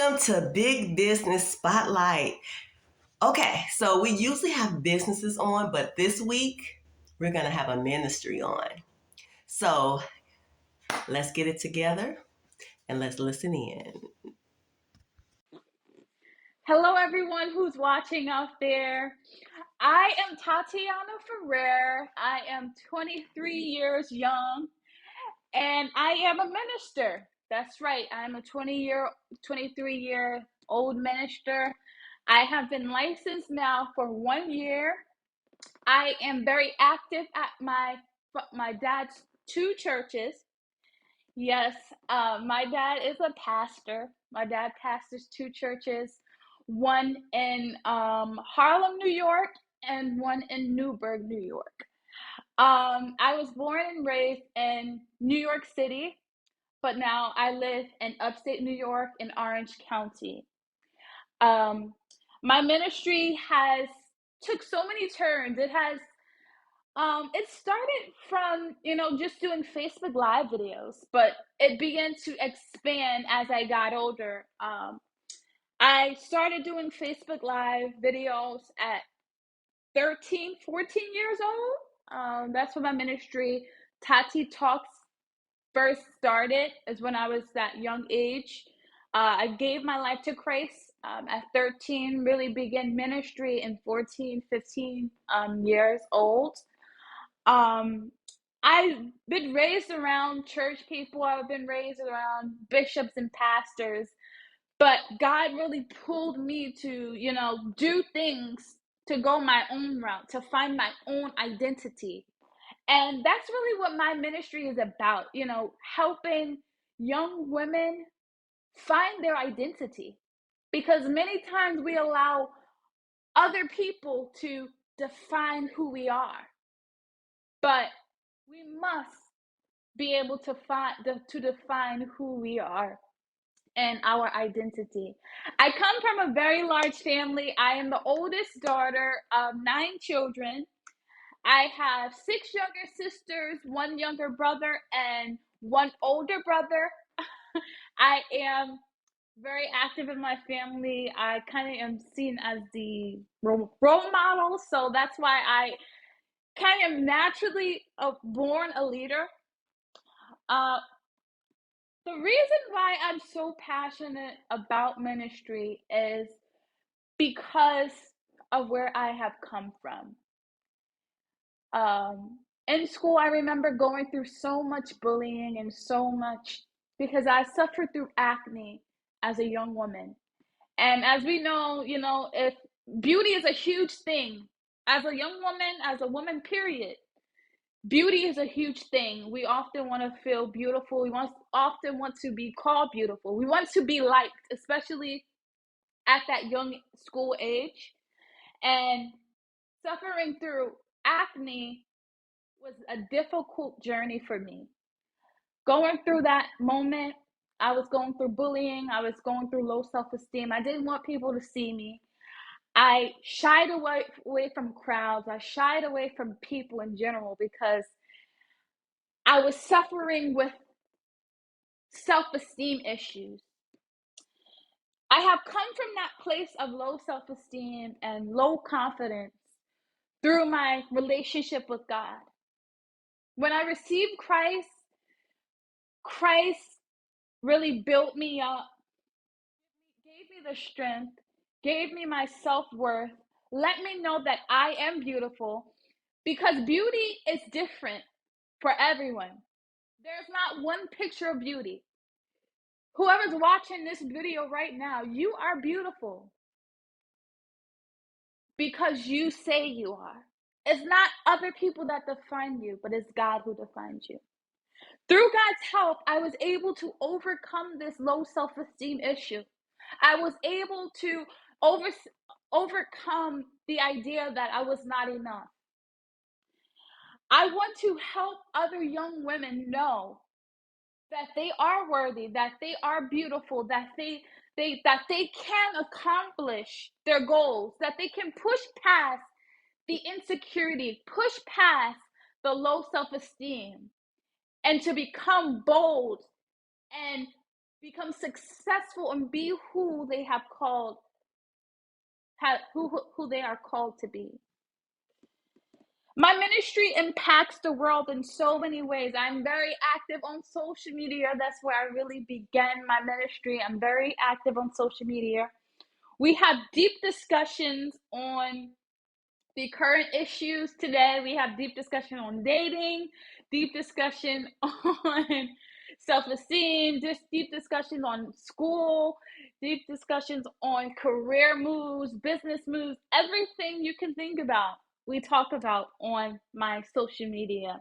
Welcome to Big Business Spotlight. Okay, so we usually have businesses on, but this week we're going to have a ministry on. So let's get it together and let's listen in. Hello, everyone who's watching out there. I am Tatyana Ferrer. I am 23 years young, and I am a minister. That's right. I'm a 23-year-old minister. I have been licensed now for 1 year. I am very active at my dad's two churches. Yes, my dad is a pastor. My dad pastors two churches, one in Harlem, New York, and one in Newburgh, New York. I was born and raised in New York City, but now I live in upstate New York in Orange County. Um, my ministry has took so many turns. It started from, just doing Facebook Live videos, but it began to expand as I got older. I started doing Facebook Live videos at 13, 14 years old. That's when my ministry, Tati Talks, first started, is when I was that young age. I gave my life to Christ at 13, really began ministry in 14, 15 years old. Um, I've been raised around church people. I've been raised around bishops and pastors, but God really pulled me to, do things to go my own route, to find my own identity. And that's really what my ministry is about, helping young women find their identity. Because many times we allow other people to define who we are. But we must be able to define who we are and our identity. I come from a very large family. I am the oldest daughter of 9 children. I have 6 younger sisters, one younger brother, and one older brother. I am very active in my family. I kind of am seen as the role model, so that's why I kind of naturally born a leader. Uh, the reason why I'm so passionate about ministry is because of where I have come from. In school, I remember going through so much bullying and so much because I suffered through acne as a young woman. And as we know, if beauty is a huge thing, as a young woman, as a woman, period, beauty is a huge thing. We often want to feel beautiful. Often want to be called beautiful. We want to be liked, especially at that young school age. And suffering through acne was a difficult journey for me. Going through that moment, I was going through bullying. I was going through low self-esteem. I didn't want people to see me. I shied away from crowds. I shied away from people in general because I was suffering with self-esteem issues. I have come from that place of low self-esteem and low confidence through my relationship with God. When I received Christ, Christ really built me up, gave me the strength, gave me my self-worth, let me know that I am beautiful because beauty is different for everyone. There's not one picture of beauty. Whoever's watching this video right now, you are beautiful because you say you are. It's not other people that define you, but it's God who defines you. Through God's help, I was able to overcome this low self-esteem issue. I was able to overcome the idea that I was not enough. I want to help other young women know that they are worthy, that they are beautiful, that they can accomplish their goals, that they can push past the insecurity, push past the low self-esteem, and to become bold and become successful and be who they have called, who they are called to be. My ministry impacts the world in so many ways. I'm very active on social media. That's where I really began my ministry. I'm very active on social media. We have deep discussions on the current issues today. We have deep discussion on dating, deep discussion on self-esteem, just deep discussions on school, deep discussions on career moves, business moves, everything you can think about, we talk about on my social media.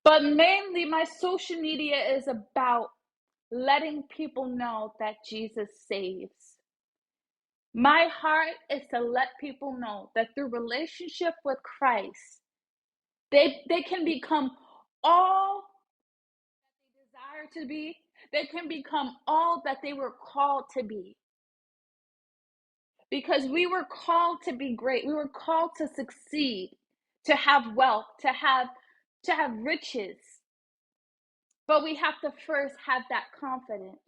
But mainly, my social media is about letting people know that Jesus saves. My heart is to let people know that through relationship with Christ, they can become all that they desire to be. They can become all that they were called to be. Because we were called to be great. We were called to succeed, to have wealth, to have riches. But we have to first have that confidence.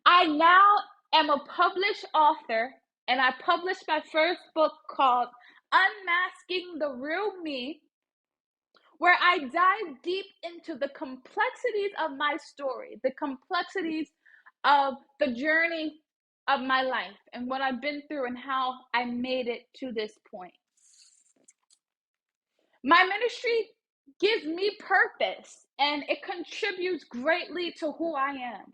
I now am a published author, and I published my first book called Unmasking the Real Me, where I dive deep into the complexities of my story, the complexities of the journey of my life and what I've been through and how I made it to this point. My ministry gives me purpose, and it contributes greatly to who I am.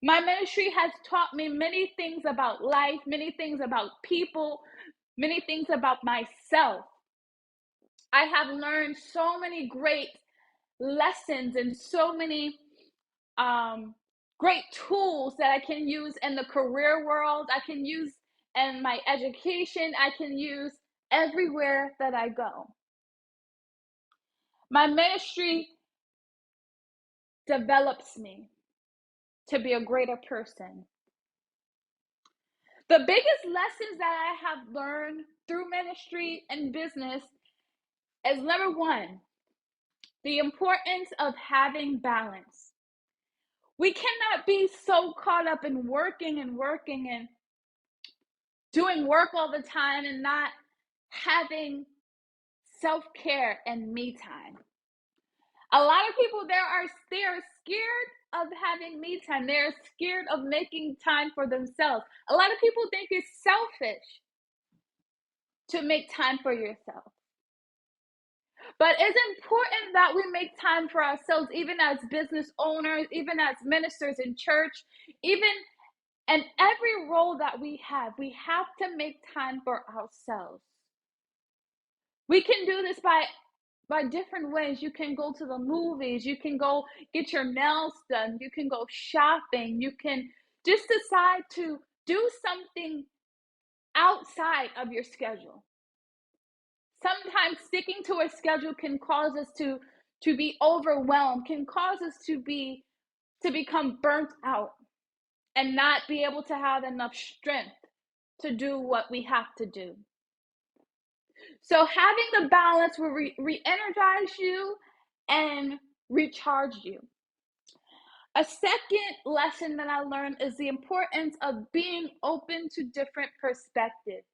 My ministry has taught me many things about life, many things about people, many things about myself. I have learned so many great lessons and so many great tools that I can use in the career world, I can use in my education, I can use everywhere that I go. My ministry develops me to be a greater person. The biggest lessons that I have learned through ministry and business is, number one, the importance of having balance. We cannot be so caught up in working and doing work all the time and not having self-care and me time. A lot of people they are scared of having me time. They're scared of making time for themselves. A lot of people think it's selfish to make time for yourself. But it's important that we make time for ourselves, even as business owners, even as ministers in church, even in every role that we have to make time for ourselves. We can do this by different ways. You can go to the movies, you can go get your nails done, you can go shopping, you can just decide to do something outside of your schedule. Sometimes sticking to a schedule can cause us to be overwhelmed, can cause us to become burnt out and not be able to have enough strength to do what we have to do. So having the balance will re-energize you and recharge you. A second lesson that I learned is the importance of being open to different perspectives.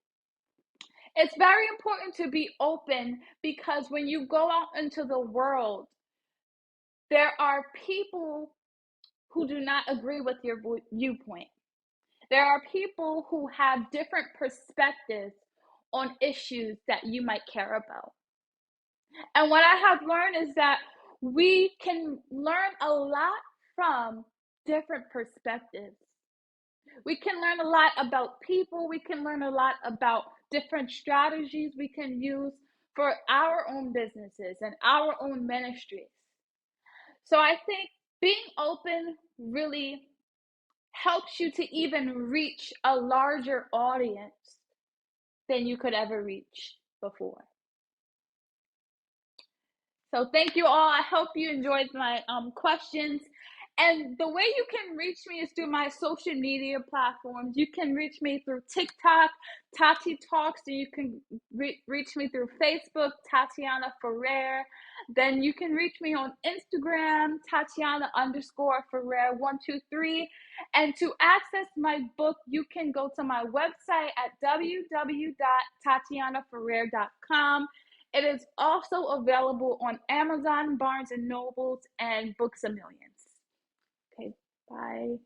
It's very important to be open because when you go out into the world, there are people who do not agree with your viewpoint. There are people who have different perspectives on issues that you might care about. And what I have learned is that we can learn a lot from different perspectives. We can learn a lot about people. We can learn a lot about different strategies we can use for our own businesses and our own ministries. So I think being open really helps you to even reach a larger audience than you could ever reach before. So thank you all. I hope you enjoyed my questions. And the way you can reach me is through my social media platforms. You can reach me through TikTok, Tati Talks. So you can reach me through Facebook, Tatyana Ferrer. Then you can reach me on Instagram, Tatyana_Ferrer123. And to access my book, you can go to my website at www.tatyanaferrer.com. It is also available on Amazon, Barnes and Nobles, and Books A Millions. Okay, bye.